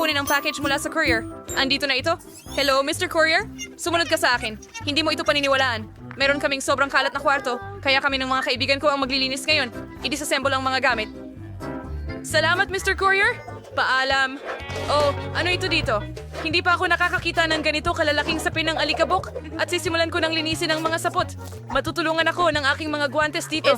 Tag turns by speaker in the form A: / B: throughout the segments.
A: kunin ang package mula sa courier. Andito na ito. Hello, Mr. Courier? Sumunod ka sa akin. Hindi mo ito paniniwalaan. Meron kaming sobrang kalat na kwarto, kaya kami ng mga kaibigan ko ang maglilinis ngayon. I-disassemble ang mga gamit. Salamat, Mr. Courier. Paalam. Oh, ano ito dito? Hindi pa ako nakakakita ng ganito kalalaking sapin ng alikabok at sisimulan ko ng linisin ang mga sapot. Matutulungan ako ng aking mga guwantes dito.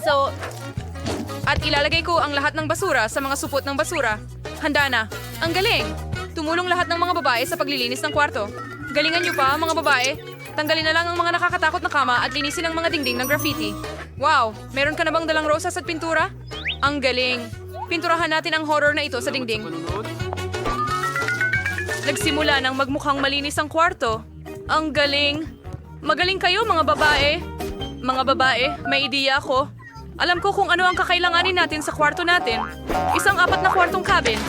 A: At ilalagay ko ang lahat ng basura sa mga supot ng basura. Handa na. Ang galing! Tumulong lahat ng mga babae sa paglilinis ng kwarto. Galingan niyo pa, mga babae. Tanggalin na lang ang mga nakakatakot na kama at linisin ang mga dingding ng graffiti. Wow! Meron ka na bang dalang rosas at pintura? Ang galing! Pinturahan natin ang horror na ito sa dingding. Nagsimula ng magmukhang malinis ang kwarto. Ang galing! Magaling kayo, mga babae! Mga babae, may ideya ako. Alam ko kung ano ang kakailanganin natin sa kwarto natin. Isang 4 na kwartong cabin.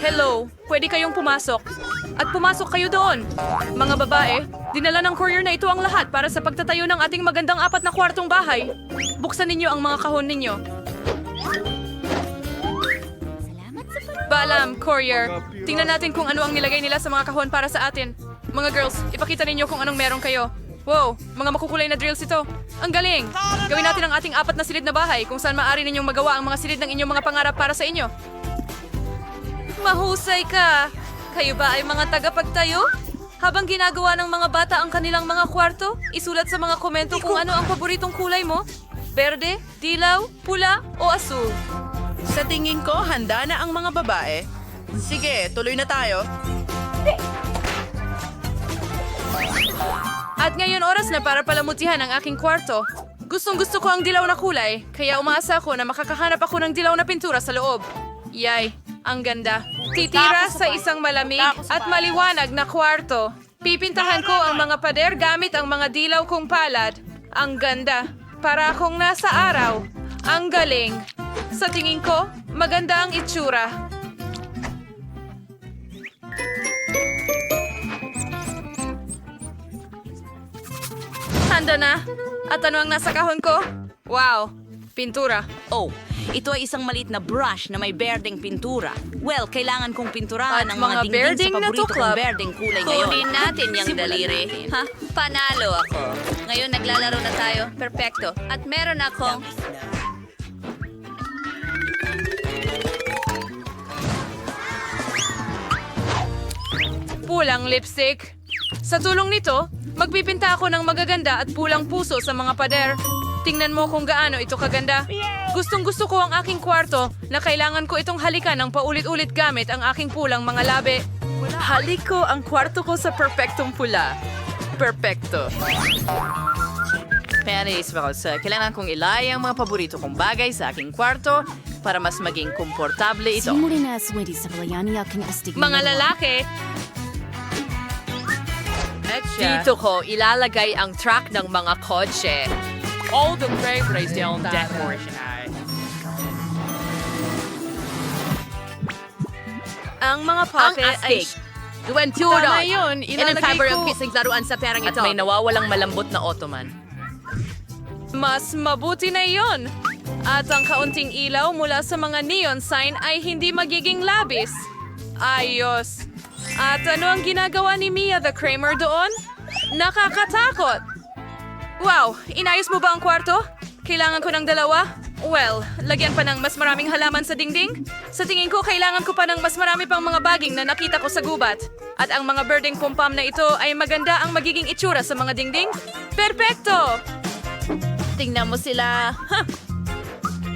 A: Hello, pwede kayong pumasok. At pumasok kayo doon. Mga babae, dinala ng courier na ito ang lahat para sa pagtatayo ng ating magandang 4 na kwartong bahay. Buksan ninyo ang mga kahon ninyo. Balam, courier. Tingnan natin kung ano ang nilagay nila sa mga kahon para sa atin. Mga girls, ipakita ninyo kung anong meron kayo. Wow, mga makukulay na drills ito. Ang galing! Gawin natin ang ating 4 na silid na bahay kung saan maaari ninyong magawa ang mga silid ng inyong mga pangarap para sa inyo. Mahusay ka! Kayo ba ay mga tagapagtayo? Habang ginagawa ng mga bata ang kanilang mga kwarto, isulat sa mga komento kung ano ang paboritong kulay mo. Berde, dilaw, pula o asul.
B: Sa tingin ko, handa na ang mga babae. Sige, tuloy na tayo.
A: At ngayon oras na para palamutihan ang aking kwarto. Gustong-gusto ko ang dilaw na kulay, kaya umaasa ako na makakahanap ako ng dilaw na pintura sa loob. Yay, ang ganda. Titira sa isang malamig at maliwanag na kwarto. Pipintahan ko ang mga pader gamit ang mga dilaw kong palad. Ang ganda. Para akong nasa araw. Ang galing. Sa tingin ko, maganda ang itsura. Handa na. At ano ang nasa kahon ko? Wow, pintura.
C: Oh, ito ay isang maliit na brush na may berdeng pintura. Well, kailangan kong pinturahan
A: At
C: ang
A: mga
C: mga dingding
A: berdeng
C: sa
A: na
C: paborito
A: tuklap.
C: kong berdeng kulay ngayon.
D: Kunin natin yung
C: Simulan
D: daliri.
C: natin.
D: Ha? Panalo ako. Ngayon naglalaro na tayo. Perfecto. At meron akong...
A: Pulang lipstick. Sa tulong nito, magpipinta ako ng magaganda at pulang puso sa mga pader. Tingnan mo kung gaano ito kaganda. Gustong-gusto ko ang aking kwarto na kailangan ko itong halikan ng paulit-ulit gamit ang aking pulang mga labi.
B: Halik ko ang kwarto ko sa perpektong pula. Perpekto. Panis, kailangan kong ilay ang mga paborito kong bagay sa aking kwarto para mas maging komportable ito.
E: Simuli na aswedi sa kalayani aking astig.
A: Mga lalaki,
F: Dito ko ilalagay ang track ng mga kotse. All the favorite down that portion ay.
A: ang mga
F: Ang
A: puppet ay...
F: astig. Duwentura.
B: Tama yun,
F: And ang
B: ilalagay
F: fiber
B: ko.
F: yung kising laruan sa perang
B: At
F: ito.
B: may nawawalang malambot na ottoman.
A: Mas mabuti na iyon. At ang kaunting ilaw mula sa mga neon sign ay hindi magiging labis. Ayos. At ano ang ginagawa ni Mia the Kramer doon? Nakakatakot! Wow, inayos mo ba ang kwarto? Kailangan ko ng 2? Well, lagyan pa ng mas maraming halaman sa dingding? Sa tingin ko, kailangan ko pa ng mas marami pang mga baging na nakita ko sa gubat. At ang mga birding pumpam na ito ay maganda ang magiging itsura sa mga dingding? Perpekto! Tingnan mo sila. Ha!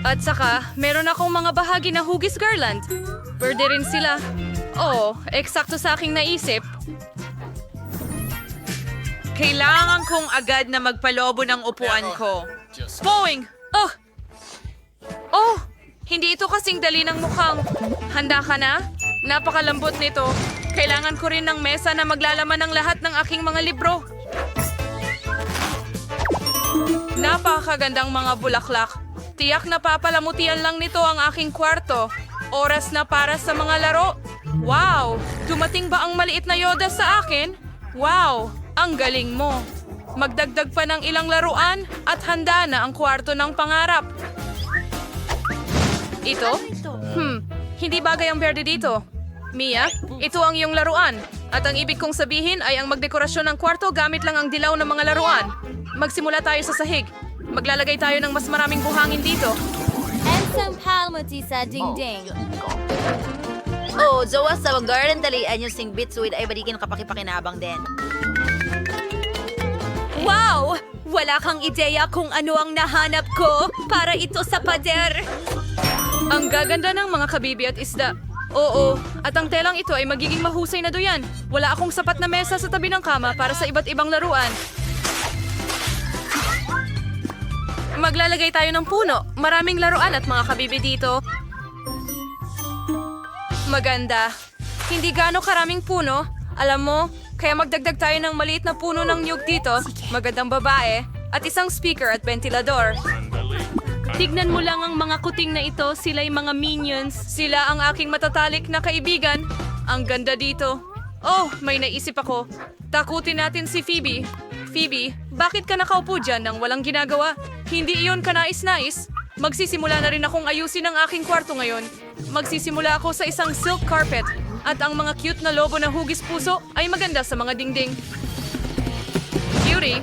A: At saka, meron akong mga bahagi na hugis garland. Pwede rin sila. Oo, eksakto sa aking naisip.
F: Kailangan kong agad na magpalobo ng upuan ko.
A: Boing! Oh! Oh! Hindi ito kasing dali ng mukhang. Handa ka na? Napakalambot nito. Kailangan ko rin ng mesa na maglalaman ng lahat ng aking mga libro. Napakagandang mga bulaklak. Tiyak na papalamutian lang nito ang aking kwarto. Oras na para sa mga laro. Wow! Dumating ba ang maliit na Yoda sa akin? Wow! Ang galing mo. Magdagdag pa ng ilang laruan at handa na ang kwarto ng pangarap. Ito? Hindi bagay ang berde dito. Mia, ito ang iyong laruan. At ang ibig kong sabihin ay ang magdekorasyon ng kwarto gamit lang ang dilaw ng mga laruan. Magsimula tayo sa sahig. Maglalagay tayo ng mas maraming buhangin dito.
E: And some palmati sa dingding.
D: Oh, Zoa, sa garden talian yung sing bitsuit ay balikin kapakipakinabang din.
C: Wow! Wala kang ideya kung ano ang nahanap ko para ito sa pader.
A: Ang gaganda ng mga kabibi at isda. Oo, at ang telang ito ay magiging mahusay na doyan. Wala akong sapat na mesa sa tabi ng kama para sa iba't ibang laruan. Maglalagay tayo ng puno. Maraming laruan at mga kabibi dito. Maganda. Hindi gaano karaming puno. Alam mo, kaya magdagdag tayo ng maliit na puno ng niyog dito. Magandang babae. At isang speaker at ventilador. Tignan mo lang ang mga kuting na ito. Sila'y mga minions. Sila ang aking matatalik na kaibigan. Ang ganda dito. Oh, may naisip ako. Takutin natin si Phoebe. Phoebe, bakit ka nakaupo dyan nang walang ginagawa? Hindi iyon kanais-nais. Magsisimula na rin akong ayusin ang aking kwarto ngayon. Magsisimula ako sa isang silk carpet. At ang mga cute na lobo na hugis puso ay maganda sa mga dingding. Cutie.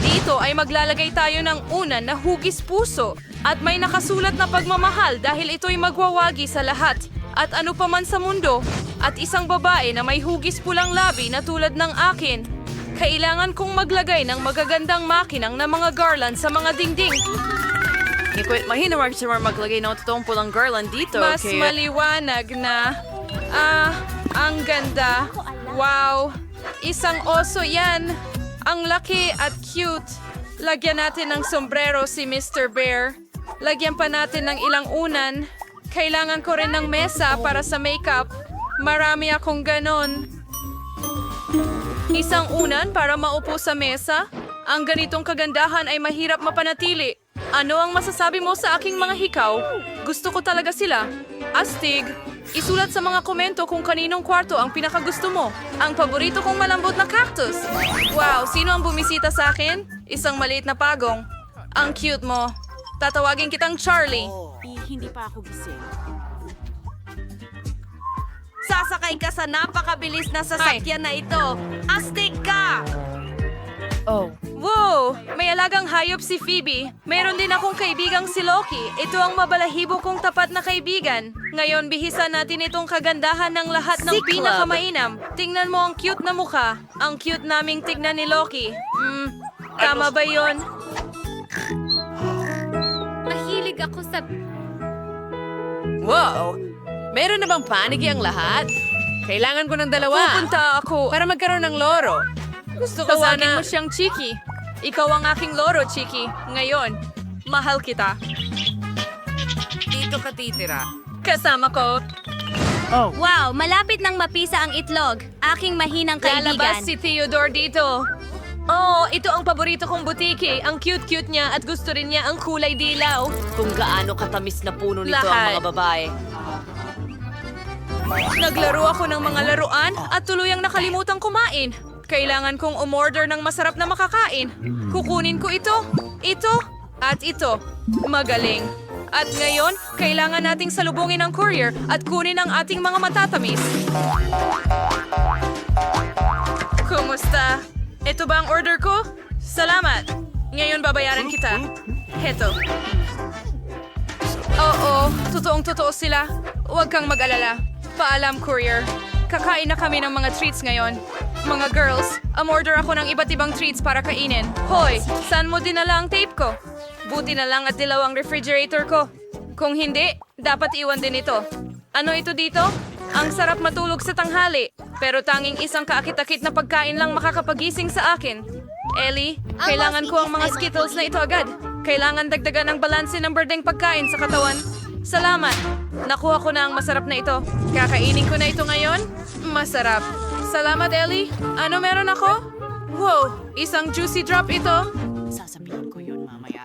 A: Dito ay maglalagay tayo ng unan na hugis puso. At may nakasulat na pagmamahal dahil ito'y magwawagi sa lahat. At ano pa man sa mundo. At isang babae na may hugis pulang labi na tulad ng akin. Kailangan kong maglagay ng magagandang makinang na mga garland sa mga dingding.
B: Mahinamag siya maglagay ng totoong pulang garland dito.
A: Mas maliwanag na. Ang ganda. Wow. Isang oso yan. Ang laki at cute. Lagyan natin ng sombrero si Mr. Bear. Lagyan pa natin ng ilang unan. Kailangan ko rin ng mesa para sa makeup. Marami akong ganon. Isang unan para maupo sa mesa. Ang ganitong kagandahan ay mahirap mapanatili. Ano ang masasabi mo sa aking mga hikaw? Gusto ko talaga sila. Astig, isulat sa mga komento kung kaninong kwarto ang pinakagusto mo. Ang paborito kong malambot na cactus. Wow, sino ang bumisita sa akin? Isang maliit na pagong. Ang cute mo. Tatawagin kitang Charlie.
C: Hindi pa ako gising. Sasakay ka sa napakabilis na sasakyan na ito. Astig ka!
A: Wow! May alagang hayop si Phoebe. Meron din akong kaibigang si Loki. Ito ang mabalahibo kong tapat na kaibigan. Ngayon, bihisan natin itong kagandahan ng lahat ng
B: Cyclops.
A: pinakamainam. Tingnan mo ang cute na mukha. Ang cute naming tignan ni Loki. Tama ba yon?
E: Mahilig ako sa...
F: Wow! Meron na bang panigi ang lahat? Kailangan ko ng dalawa.
A: Pupunta ako.
F: Para magkaroon ng loro. Gusto ko
A: Tawagin
F: sana...
A: mo siyang Chiki. Ikaw ang aking loro, Chiki. Ngayon, mahal kita.
F: Dito ka titira.
A: Kasama ko.
E: Wow, malapit nang mapisa ang itlog. Aking mahinang
A: Lalabas
E: kaibigan.
A: si Theodore dito. Oh, ito ang paborito kong butiki. Ang cute-cute niya at gusto rin niya ang kulay dilaw.
B: Kung gaano katamis na puno nito
A: Lahat.
B: ang mga babae.
A: Naglaro ako ng mga laruan at tuluyang nakalimutan kumain. Kailangan kong umorder ng masarap na makakain. Kukunin ko ito, at ito. Magaling. At ngayon, kailangan nating salubungin ang courier at kunin ang ating mga matatamis. Kumusta? Ito ba ang order ko? Salamat. Ngayon babayaran kita. Heto. Oo, totoong-totoo sila. Huwag kang mag-alala. Paalam, courier. Kakain na kami ng mga treats ngayon. Mga girls, umorder ako ng iba't ibang treats para kainin. Hoy, saan mo dinala ang tape ko? Buti na lang at dilaw ang refrigerator ko. Kung hindi, dapat iwan din ito. Ano ito dito? Ang sarap matulog sa tanghali. Pero tanging isang kaakit-akit na pagkain lang makakapagising sa akin. Ellie, kailangan ko ang mga Skittles na ito agad. Kailangan dagdagan ng balanse ng berdeng pagkain sa katawan. Salamat. Nakuha ko na ang masarap na ito. Kakainin ko na ito ngayon. Masarap. Salamat, Ellie. Ano meron ako? Wow, isang juicy drop ito.
C: Sasabihin ko yun mamaya.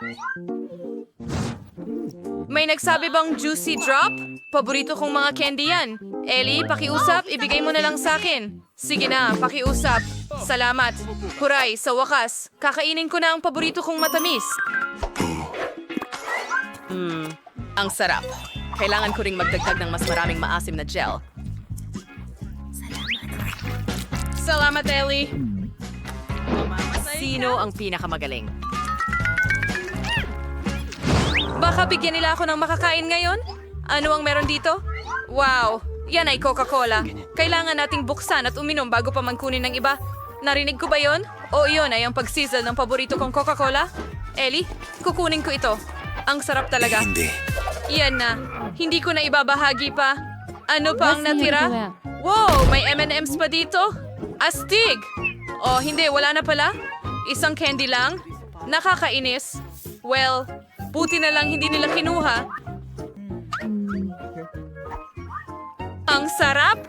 A: May nagsabi bang juicy drop? Paborito kong mga candy yan. Ellie, pakiusap, ibigay mo na lang sa akin. Sige na, pakiusap. Salamat. Huray, sa wakas, kakainin ko na ang paborito kong matamis.
F: Ang sarap.
B: kailangan ko ring magdagdag ng mas maraming maasim na gel.
A: Salamat, Ellie.
B: Sino ang pinakamagaling?
A: Baka bigyan nila ako ng makakain ngayon? Ano ang meron dito? Wow, yan ay Coca-Cola. Kailangan nating buksan at uminom bago pa man kunin ng iba. Narinig ko ba yon? O yon ay ang pagsizzle ng paborito kong Coca-Cola? Ellie, kukunin ko ito. Ang sarap talaga.
G: Hindi.
A: Yan na. Hindi ko na ibabahagi pa. Ano pa ang natira? Wow, may M&M's pa dito? Astig! Oh, hindi, wala na pala. Isang candy lang? Nakakainis. Well, buti na lang hindi nila kinuha. Ang sarap!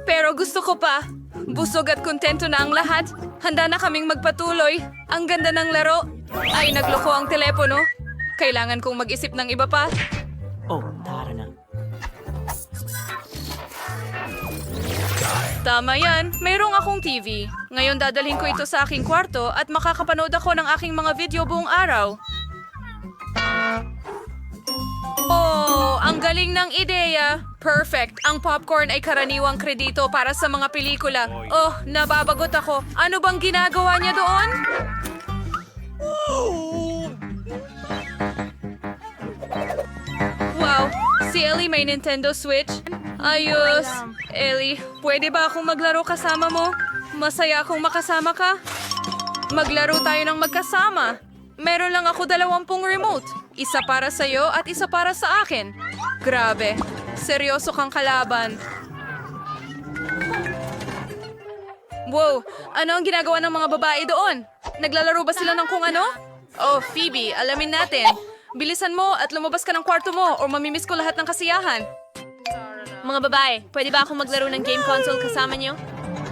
A: Pero gusto ko pa. Busog at kontento na ang lahat. Handa na kaming magpatuloy. Ang ganda ng laro. Ay, nagloko ang telepono. Kailangan kong mag-isip ng iba pa. Tama yan, mayroong akong TV. Ngayon dadalhin ko ito sa aking kwarto at makakapanood ako ng aking mga video buong araw. Oh, ang galing ng ideya. Perfect. Ang popcorn ay karaniwang kredito para sa mga pelikula. Oh, nababagot ako. Ano bang ginagawa niya doon? Wow, si Ellie may Nintendo Switch. Ayos. Ellie, pwede ba akong maglaro kasama mo? Masaya akong makasama ka. Maglaro tayo ng magkasama. Meron lang ako 20 remote. Isa para sa'yo at isa para sa akin. Grabe. Seryoso kang kalaban. Wow, ano ang ginagawa ng mga babae doon? Naglalaro ba sila ng kung ano? Oh, Phoebe, alamin natin. Bilisan mo at lumabas ka ng kwarto mo o mamimiss ko lahat ng kasiyahan. Mga babae, pwede ba akong maglaro ng game console kasama niyo?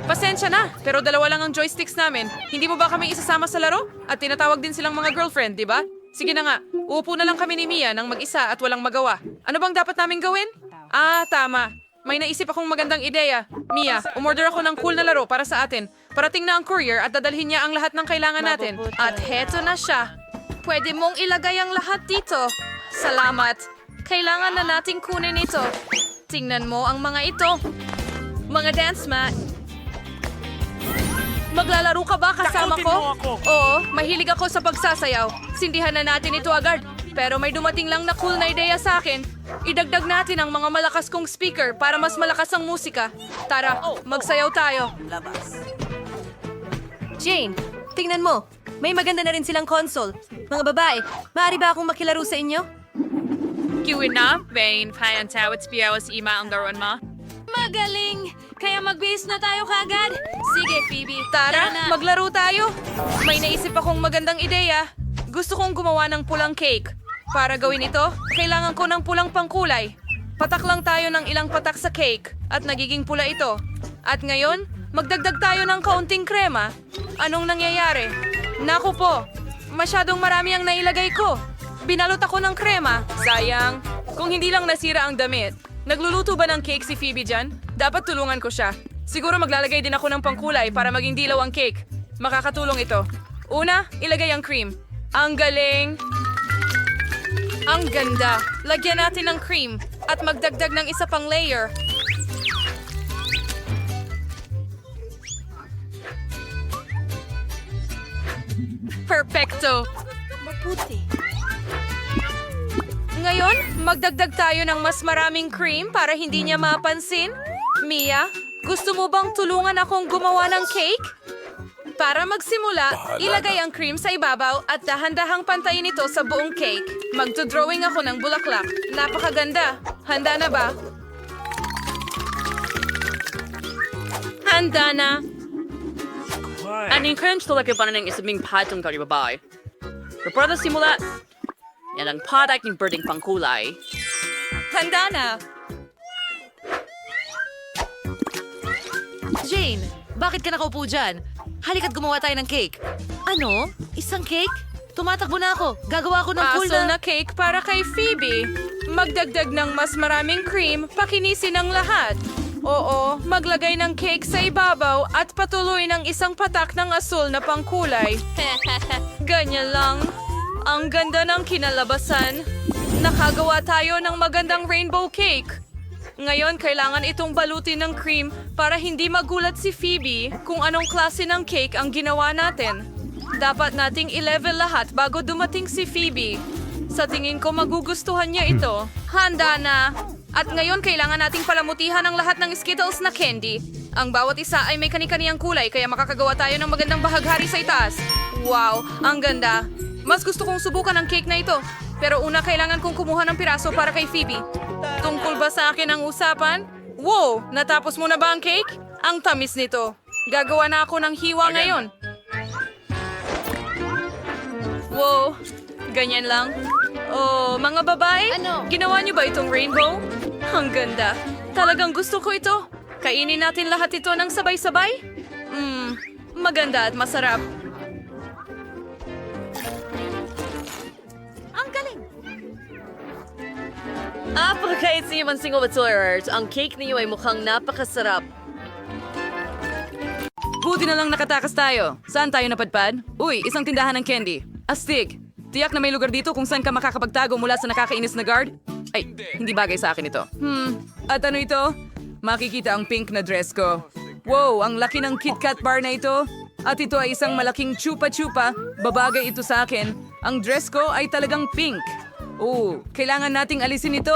A: Pasensya na, pero 2 lang ang joysticks namin. Hindi mo ba kami isasama sa laro? At tinatawag din silang mga girlfriend, di ba? Sige na nga, uupo na lang kami ni Mia ng mag-isa at walang magawa. Ano bang dapat namin gawin? Ah, tama. May naisip akong magandang ideya. Mia, umorder ako ng cool na laro para sa atin. Parating na ang courier at dadalhin niya ang lahat ng kailangan natin. At heto na siya. Pwede mong ilagay ang lahat dito. Salamat. Kailangan na nating kunin ito. Tingnan mo ang mga ito. Mga dance mat. Maglalaro ka ba kasama ko? Oo, mahilig ako sa pagsasayaw. Sindihan na natin ito agad. Pero may dumating lang na cool na ideya sa akin. Idagdag natin ang mga malakas kong speaker para mas malakas ang musika. Tara, magsayaw tayo.
H: Jane, tingnan mo. May maganda na rin silang console. Mga babae, maaari ba akong makilaro sa inyo?
A: Kiwin na, Vane, Payan Tawit, Biawas, Ima ang laruan mo.
H: Magaling! Kaya mag-base na tayo kagad. Sige, Phoebe.
A: Tara, maglaro tayo. May naisip akong magandang ideya. Gusto kong gumawa ng pulang cake. Para gawin ito, kailangan ko ng pulang pangkulay. Patak lang tayo ng ilang patak sa cake at nagiging pula ito. At ngayon, magdagdag tayo ng kaunting krema. Anong nangyayari? Naku po, masyadong marami ang nailagay ko. Binalot ako ng krema. Sayang. Kung hindi lang nasira ang damit. Nagluluto ba ng cake si Phoebe dyan? Dapat tulungan ko siya. Siguro maglalagay din ako ng pangkulay para maging dilaw ang cake. Makakatulong ito. Una, ilagay ang cream. Ang galing! Ang ganda! Lagyan natin ng cream at magdagdag ng isa pang layer. Perfecto! Ngayon, magdagdag tayo ng mas maraming cream para hindi niya mapansin. Mia, gusto mo bang tulungan akong gumawa ng cake? Para magsimula, ilagay ang cream sa ibabaw at dahan-dahang pantayin ito sa buong cake. Magdodrawing ako ng bulaklak. Napakaganda. Handa na ba? Handa na.
B: Aning crunch talaga pa na ng isabing patong kari babae. Pero para simula, yan ang product ng birding pangkulay.
A: Handa na.
H: Jane, bakit ka nakaupo dyan? Halika't gumawa tayo ng cake. Ano? Isang cake? Tumatakbo na ako. Gagawa ako ng cool
A: Asul
H: na...
A: na cake para kay Phoebe. Magdagdag ng mas maraming cream, pakinisin ang lahat. Oo, maglagay ng cake sa ibabaw at patuloy ng isang patak ng asul na pangkulay. Ganyan lang. Ang ganda ng kinalabasan. Nakagawa tayo ng magandang rainbow cake. Ngayon, kailangan itong balutin ng cream para hindi magulat si Phoebe kung anong klase ng cake ang ginawa natin. Dapat nating i-level lahat bago dumating si Phoebe. Sa tingin ko, magugustuhan niya ito. Handa na! At ngayon, kailangan nating palamutihan ang lahat ng Skittles na candy. Ang bawat isa ay may kani-kaniyang kulay, kaya makakagawa tayo ng magandang bahaghari sa itaas. Wow, ang ganda! Mas gusto kong subukan ang cake na ito. Pero una, kailangan kong kumuha ng piraso para kay Phoebe. Tungkol ba sa akin ang usapan? Wow! Natapos mo na ba ang cake? Ang tamis nito. Gagawa na ako ng hiwa ngayon. Wow! Ganyan lang. Oh, mga babae? Ginawa niyo ba itong rainbow? Ang ganda. Talagang gusto ko ito. Kainin natin lahat ito ng sabay-sabay? Maganda at masarap.
F: Apakait sa mga single batsuyers, ang cake niyo ay mukhang napakasarap.
A: Buti na lang nakatakas tayo. Saan tayo napadpad? Uy, isang tindahan ng candy. Astig! Tiyak na may lugar dito kung saan ka makakapagtago mula sa nakakainis na guard? Ay, hindi bagay sa akin ito. At ano ito? Makikita ang pink na dress ko. Wow, ang laki ng KitKat bar na ito. At ito ay isang malaking chupa-chupa. Babagay ito sa akin. Ang dress ko ay talagang pink. Oh, kailangan nating alisin ito?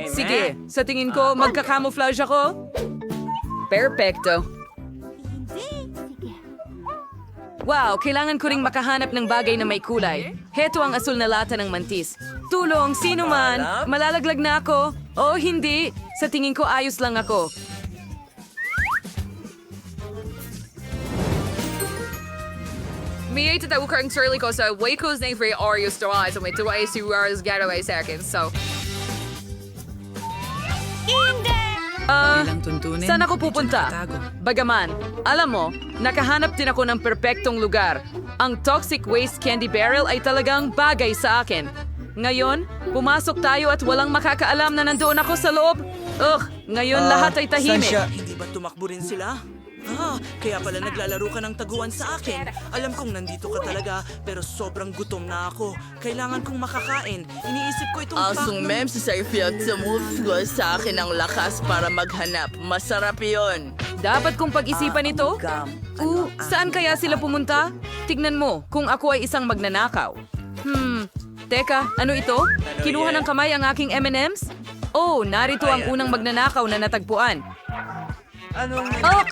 A: Sige, sa tingin ko, magka-camouflage ako. Perfecto. Wow, kailangan ko ring makahanap ng bagay na may kulay. Heto ang asul na lata ng mantis. Tulong, sino man? Malalaglag na ako? O hindi, sa tingin ko ayos lang ako.
F: May itataw ko ang sarili ko sa Waco's name for Oreos to eyes and may tuwa si Oreos getaway sa akin. So,
A: Saan ako pupunta? Bagaman, alam mo, nakahanap din ako ng perpektong lugar. Ang toxic waste candy barrel ay talagang bagay sa akin. Ngayon, pumasok tayo at walang makakaalam na nandoon ako sa loob. Ngayon lahat ay tahimik.
G: Hindi ba tumakbo rin sila? Kaya pala naglalaro ka ng taguan sa akin. Alam kong nandito ka talaga, pero sobrang gutom na ako. Kailangan kong makakain. Iniisip ko itong
I: Asong mem si Seyfiat sumufgo sa akin ang lakas para maghanap. Masarap yon.
A: Dapat kong pag-isipan ito? Saan kaya sila pumunta? Tignan mo, kung ako ay isang magnanakaw. Teka, ano ito? Kinuha ng kamay ang aking M&M's? Oh, narito ang unang magnanakaw na natagpuan.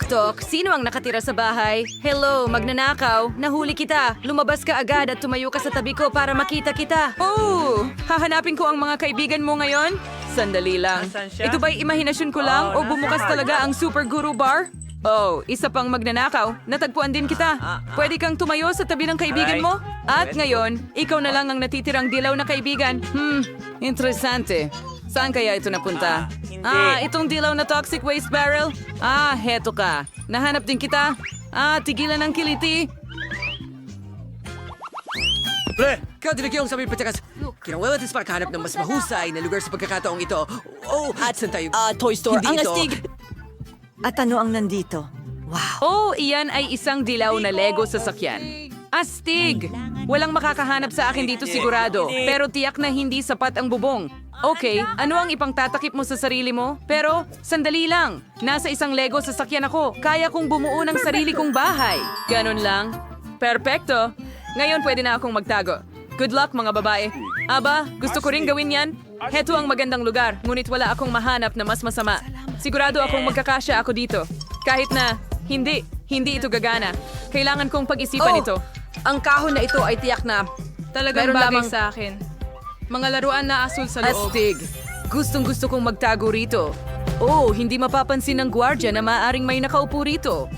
A: Tok, sino ang nakatira sa bahay? Hello, magnanakaw. Nahuli kita. Lumabas ka agad at tumayo ka sa tabi ko para makita kita. Oh, hahanapin ko ang mga kaibigan mo ngayon? Sandali lang. Ito ba'y imahinasyon ko lang o bumukas talaga ang Super Guru Bar? Oh, isa pang magnanakaw. Natagpuan din kita. Pwede kang tumayo sa tabi ng kaibigan mo? At ngayon, ikaw na lang ang natitirang dilaw na kaibigan. Interesante. Saan kaya ito napunta? Itong dilaw na toxic waste barrel? Heto ka. Nahanap din kita. Tigilan ang kiliti.
J: Pre! Kadiligyong sa may patakas. Kinawalatis para kahanap ng mas mahusay na lugar sa pagkakataong ito. At saan tayo?
I: Toy Store.
J: Hindi
I: Ang
J: ito.
I: astig. At ano ang nandito?
A: Iyan ay isang dilaw na Lego sasakyan. Astig! Walang makakahanap sa akin dito sigurado. Pero tiyak na hindi sapat ang bubong. Okay, ano ang ipangtatakip mo sa sarili mo? Pero, sandali lang. Nasa isang Lego sasakyan ako. Kaya kong bumuo ng sarili kong bahay. Ganon lang. Perpekto. Ngayon pwede na akong magtago. Good luck mga babae. Aba, gusto ko ring gawin yan. Heto ang magandang lugar, ngunit wala akong mahanap na mas masama. Sigurado akong magkakasya ako dito. Kahit na, hindi ito gagana. Kailangan kong pag-isipan ito. Ang kahon na ito ay tiyak na talagang bagay sa akin. Mga laruan na asul sa loob. Astig. Gustong-gusto kong magtago rito. Hindi mapapansin ng gwardya na maaaring may nakaupo rito.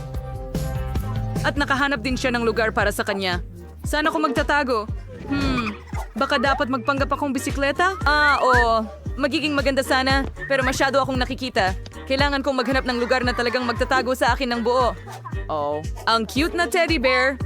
A: At nakahanap din siya ng lugar para sa kanya. Saan ako magtatago? Baka dapat magpanggap akong bisikleta? Magiging maganda sana, pero masyado akong nakikita. Kailangan kong maghanap ng lugar na talagang magtatago sa akin ng buo. Ang cute na teddy bear.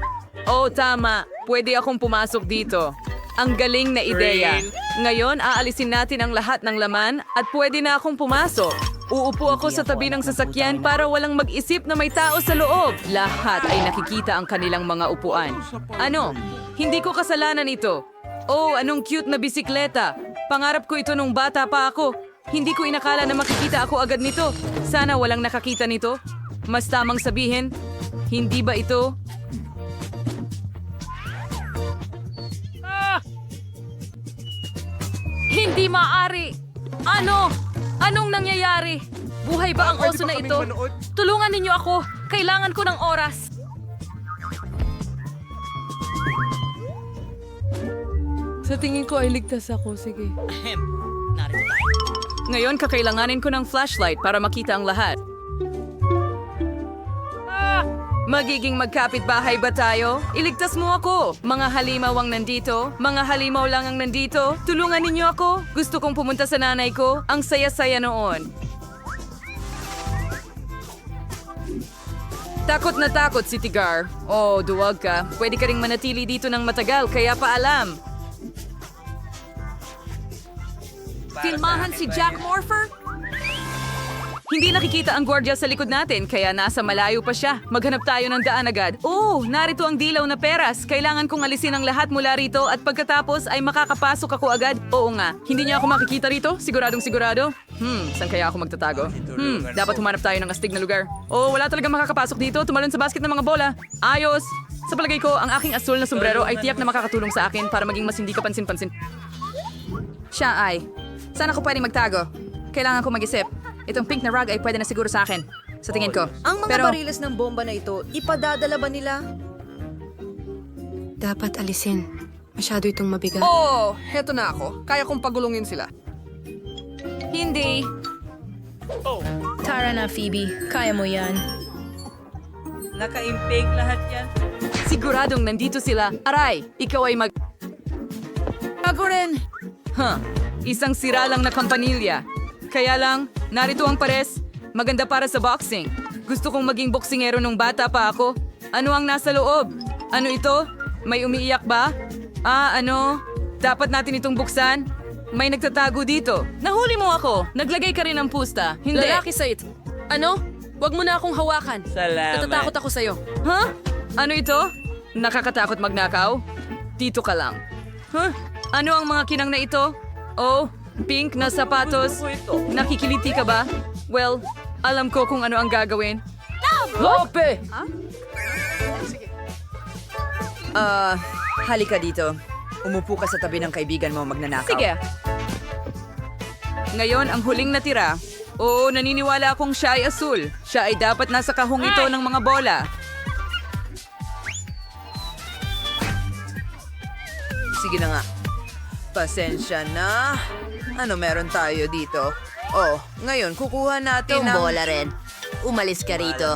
A: Tama. Pwede akong pumasok dito. Ang galing na ideya. Ngayon, aalisin natin ang lahat ng laman at pwede na akong pumasok. Uupo ako sa tabi ng sasakyan para walang mag-isip na may tao sa loob. Lahat ay nakikita ang kanilang mga upuan. Ano? Hindi ko kasalanan ito. Oh, anong cute na bisikleta. Pangarap ko ito nung bata pa ako. Hindi ko inakala na makikita ako agad nito. Sana walang nakakita nito. Mas tamang sabihin, hindi ba ito? Hindi maaari. Ano? Anong nangyayari? Buhay ba ang oso na ito? Tulungan ninyo ako. Kailangan ko ng oras. Sa tingin ko ay ligtas ako. Sige. Ngayon, kakailanganin ko ng flashlight para makita ang lahat. Magiging magkapit-bahay ba tayo? Iligtas mo ako. Mga halimaw ang nandito. Mga halimaw lang ang nandito. Tulungan ninyo ako. Gusto kong pumunta sa nanay ko. Ang saya-saya noon. Takot na takot si Tigar. Oh, duwag ka. Pwede ka ring manatili dito ng matagal, kaya paalam. Filmahan si Jack Morpher? Hindi nakikita ang gwardiya sa likod natin, kaya nasa malayo pa siya. Maghanap tayo ng daan agad. Oh, narito ang dilaw na peras. Kailangan kong alisin ang lahat mula rito at pagkatapos ay makakapasok ako agad. Oo nga, hindi niya ako makikita rito? Siguradong sigurado? Saan kaya ako magtatago? Dapat humanap tayo ng astig na lugar. Oh, wala talagang makakapasok dito. Tumalon sa basket ng mga bola. Ayos! Sa palagay ko, ang aking asul na sombrero ay tiyak na makakatulong sa akin para maging mas hindi kapansin-pansin. Siya ay. Saan ako pwedeng magtago? Kailangan ko mag-isip. Itong pink na rug ay pwede na siguro sa akin. Sa tingin ko.
K: Ang mga bariles ng bomba na ito, ipadadala ba nila?
L: Dapat alisin. Masyado itong mabigat.
A: Oh, heto na ako. Kaya kong pagulungin sila. Hindi.
L: Tara na, Phoebe. Kaya mo yan.
B: Nakaimpig lahat yan.
A: Siguradong nandito sila. Aray, ikaw ay mag... Ako rin. Isang sira lang na kampanilya. Kaya lang, narito ang pares. Maganda para sa boxing. Gusto kong maging boksingero nung bata pa ako. Ano ang nasa loob? Ano ito? May umiiyak ba? Ano? Dapat natin itong buksan? May nagtatago dito. Nahuli mo ako. Naglagay ka rin ng pusta. Hindi.
F: Lalaki sa it. Ano? Huwag mo na akong hawakan.
B: Salamat.
F: Natatakot ako sa'yo.
A: Ano ito? Nakakatakot magnakaw? Dito ka lang. Ano ang mga kinang na ito? Oh, pink na sapatos. Nakikiliti ka ba? Well, alam ko kung ano ang gagawin. Lope!
C: Halika dito. Umupo ka sa tabi ng kaibigan mo magnanakaw.
A: Sige. Ngayon, ang huling natira. Oo, naniniwala akong siya ay asul. Siya ay dapat nasa kahong ito ng mga bola.
C: Sige na nga. Pasensya na. Ano meron tayo dito? Oh, ngayon kukuha natin
D: Yung bola rin. Umalis ka rito.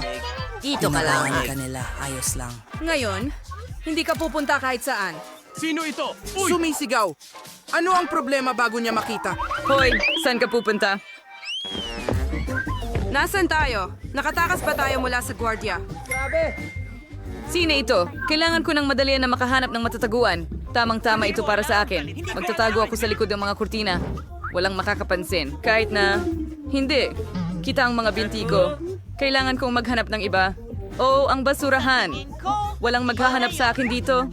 D: Dito ka lang.
G: kanila. Ayos lang.
A: Ngayon, hindi ka pupunta kahit saan.
M: Sino ito?
G: Sumisigaw. Ano ang problema bago niya makita?
A: Hoy, saan ka pupunta? Nasaan tayo? Nakatakas ba tayo mula sa gwardiya? Sino ito? Kailangan ko ng madalian na makahanap ng matataguan. Tamang-tama ito para sa akin. Magtatago ako sa likod ng mga kurtina. Walang makakapansin. Kahit na... Hindi. Kita ang mga binti ko. Kailangan kong maghanap ng iba. Oh, ang basurahan. Walang maghahanap sa akin dito.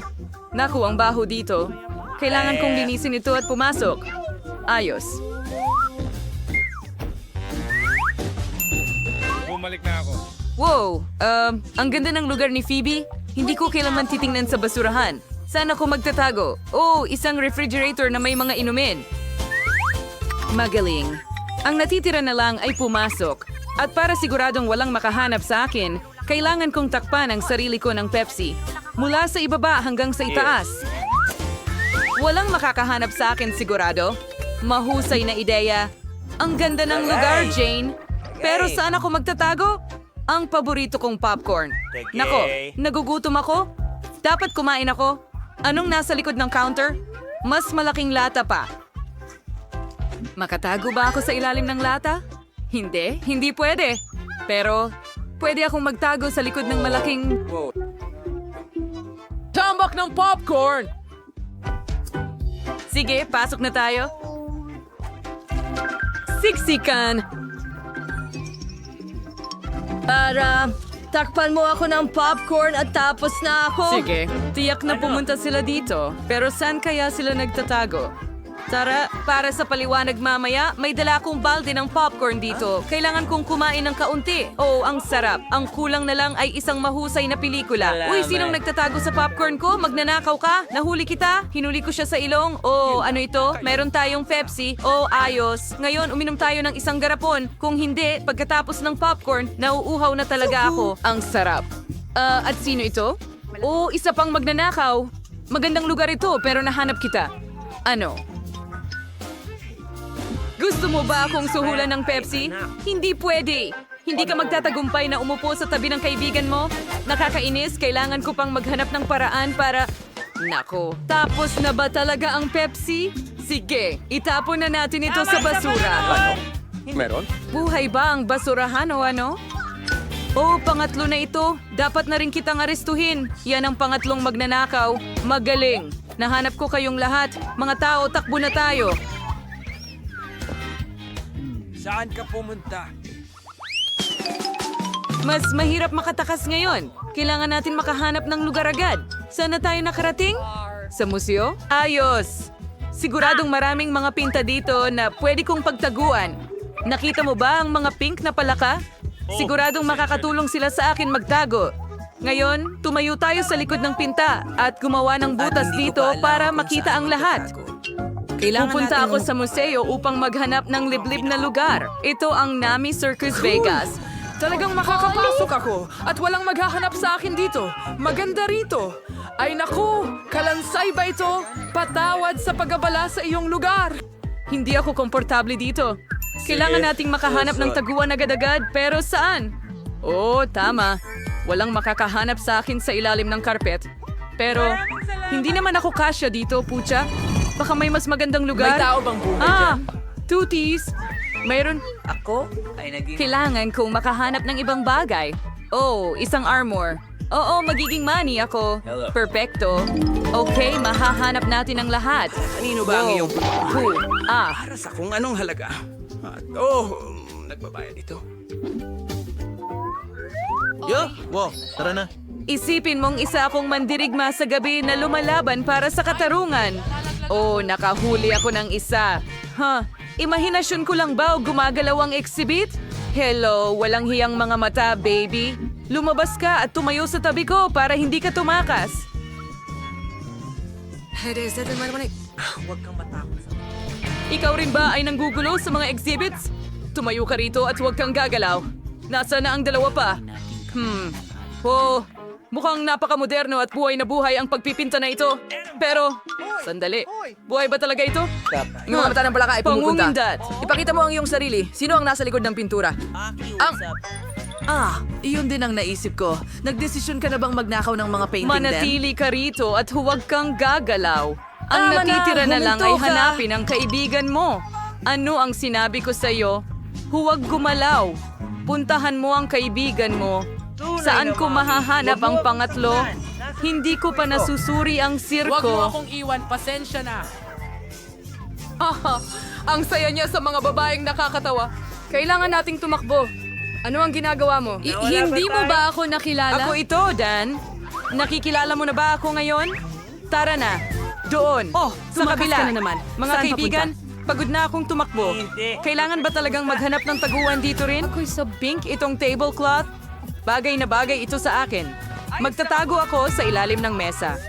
A: Naku, ang baho dito. Kailangan kong linisin ito at pumasok. Ayos.
M: Bumalik na ako.
A: Wow, ang ganda ng lugar ni Phoebe. Hindi ko kailanman titingnan sa basurahan. Saan ako magtatago? Oh, isang refrigerator na may mga inumin. Magaling. Ang natitira na lang ay pumasok. At para siguradong walang makahanap sa akin, kailangan kong takpan ang sarili ko ng Pepsi. Mula sa ibaba hanggang sa itaas. Walang makakahanap sa akin sigurado. Mahusay na ideya. Ang ganda ng lugar, Jane. Pero saan ako magtatago? Ang paborito kong popcorn. Nako, nagugutom ako? Dapat kumain ako. Anong nasa likod ng counter? Mas malaking lata pa. Makatago ba ako sa ilalim ng lata? Hindi, hindi pwede. Pero, pwede akong magtago sa likod ng malaking...
F: Tambak ng popcorn!
A: Sige, pasok na tayo. Siksikan! Para takpan mo ako ng popcorn at tapos na ako.
B: Sige, tiyak na pumunta sila dito. Pero saan kaya sila nagtatago? Tara, para sa paliwanag mamaya, may dala akong balde ng popcorn dito. Kailangan kong kumain ng kaunti. Oh, ang sarap. Ang kulang na lang ay isang mahusay na pelikula. Uy, sinong nagtatago sa popcorn ko? Magnanakaw ka? Nahuli kita? Hinuli ko siya sa ilong? Oh, ano ito? Meron tayong Pepsi? Oh, ayos. Ngayon, uminom tayo ng isang garapon. Kung hindi, pagkatapos ng popcorn, nauuhaw na talaga ako. Ang sarap. At sino ito? Oh, isa pang magnanakaw. Magandang lugar ito, pero nahanap kita. Ano? Gusto mo ba akong suhulan ng Pepsi? Hindi pwede. Hindi ka magtatagumpay na umupo sa tabi ng kaibigan mo? Nakakainis, kailangan ko pang maghanap ng paraan para... Nako, tapos na ba talaga ang Pepsi? Sige, itapon na natin ito sa basura.
M: Meron?
B: Buhay ba ang basurahan o ano? Oh, pangatlo na ito. Dapat na rin kitang arestuhin. Yan ang pangatlong magnanakaw. Magaling. Nahanap ko kayong lahat. Mga tao, takbo na tayo.
J: Saan ka pumunta?
B: Mas mahirap makatakas ngayon. Kailangan natin makahanap ng lugar agad. Saan na tayo nakarating? Sa museo? Ayos! Siguradong maraming mga pinta dito na pwede kong pagtaguan. Nakita mo ba ang mga pink na palaka? Siguradong makakatulong sila sa akin magtago. Ngayon, tumayo tayo sa likod ng pinta at gumawa ng butas dito para makita ang lahat. Pupunta ako sa museo upang maghanap ng liblib na lugar. Ito ang Nami Circus Vegas.
F: Talagang makakapasok ako at walang maghahanap sa akin dito. Maganda rito. Ay naku, kalansay ba ito? Patawad sa pag-abala sa iyong lugar.
B: Hindi ako komportable dito. Kailangan nating makahanap ng taguan agad-agad, pero saan? Oo, tama. Walang makakahanap sa akin sa ilalim ng karpet. Pero, hindi naman ako kasya dito, pucha. Baka may mas magandang lugar.
F: May tao bang buhay dyan?
B: Tooties! Mayroon...
C: Ako ay naging...
B: Kailangan kong makahanap ng ibang bagay. Oh, isang armor. Oo, magiging money ako. Perfecto. Okay, mahahanap natin ang lahat.
G: Kanino ba ang iyong... Para sa kung anong halaga. At nagbabayad ito.
M: Tara na.
B: Isipin mong isa akong mandirigma sa gabi na lumalaban para sa katarungan. Oh, nakahuli ako ng isa. Imahinasyon ko lang ba o gumagalaw ang exhibit? Hello, walang hiyang mga mata, baby. Lumabas ka at tumayo sa tabi ko para hindi ka tumakas.
G: Huwag kang matakot sa...
B: Ikaw rin ba ay nanggugulo sa mga exhibits? Tumayo ka rito at huwag kang gagalaw. Nasaan na ang dalawa pa? Oh, mukhang napakamoderno at buhay na buhay ang pagpipinta na ito. Pero, sandali. Buhay ba talaga ito?
C: Yung mga mata ng palaka ay pumupunta.
B: Pangungindat.
C: Ipakita mo ang iyong sarili. Sino ang nasa likod ng pintura? Iyon din ang naisip ko. Nagdesisyon ka na bang magnakaw ng mga painting
B: Manatili ka rito at huwag kang gagalaw. Ang
C: Tama na,
B: natitira na lang ay
C: huminto ka.
B: hanapin ang kaibigan mo. Ano ang sinabi ko sa'yo? Huwag gumalaw. Puntahan mo ang kaibigan mo. Saan ko mahahanap ang pangatlo? Hindi ko pa nasusuri ang
F: Huwag mo
B: sirko.
F: akong iwan, pasensya na.
A: Ang saya niya sa mga babaeng nakakatawa. Kailangan nating tumakbo. Ano ang ginagawa mo?
B: Hindi mo ba ako nakilala? Ako ito, Dan. Nakikilala mo na ba ako ngayon? Tara na. Doon. Sa
A: tumakas
B: kabila.
A: ka na naman.
B: Mga
A: Saan
B: kaibigan, pagod na akong tumakbo. Kailangan ba talagang maghanap ng taguan dito rin? Ako'y sa pink itong tablecloth. Bagay na bagay ito sa akin. Magtatago ako sa ilalim ng mesa.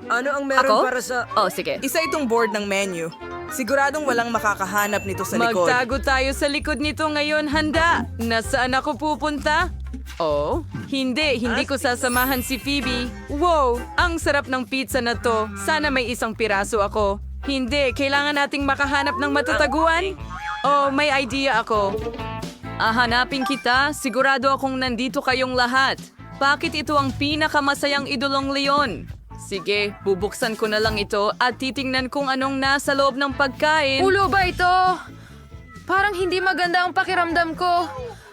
C: Ano ang meron para sa...
B: Oh, sige.
G: Isa itong board ng menu. Siguradong walang makakahanap nito sa likod.
B: Magtago tayo sa likod nito ngayon, handa. Nasaan ako pupunta? Oh, hindi ko sasamahan si Phoebe. Wow, ang sarap ng pizza na to. Sana may isang piraso ako. Hindi, kailangan nating makahanap ng matataguan. Oh, may idea ako. Hanapin kita, sigurado akong nandito kayong lahat. Bakit ito ang pinakamasayang idolong leon? Sige, bubuksan ko na lang ito at titingnan kung anong nasa loob ng pagkain.
K: Ulo ba ito? Parang hindi maganda ang pakiramdam ko.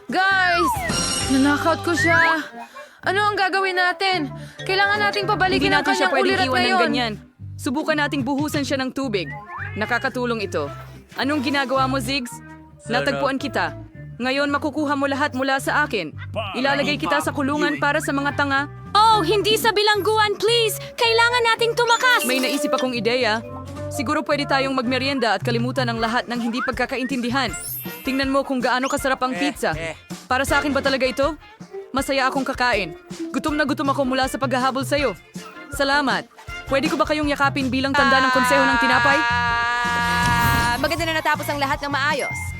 K: Guys! Nanakaut ko siya. Ano ang gagawin natin? Kailangan nating
B: Hindi
K: pabalikin ang
B: natin siya
K: kanyang
B: pwedeng
K: ulirat
B: iwan ng
K: ngayon.
B: ganyan. Subukan nating buhusan siya ng tubig. Nakakatulong ito. Anong ginagawa mo, Ziggs? Natagpuan kita. Ngayon makukuha mo lahat mula sa akin. Ilalagay kita sa kulungan para sa mga tanga.
E: Oh, hindi sa bilangguan, please! Kailangan nating tumakas!
B: May naisip akong ideya. Siguro pwede tayong magmerienda at kalimutan ang lahat ng hindi pagkakaintindihan. Tingnan mo kung gaano kasarap ang pizza. Para sa akin ba talaga ito? Masaya akong kakain. Gutom na gutom ako mula sa paghahabol sa'yo. Salamat. Pwede ko ba kayong yakapin bilang tanda ng konseho ng tinapay?
K: Maganda na natapos ang lahat ng maayos.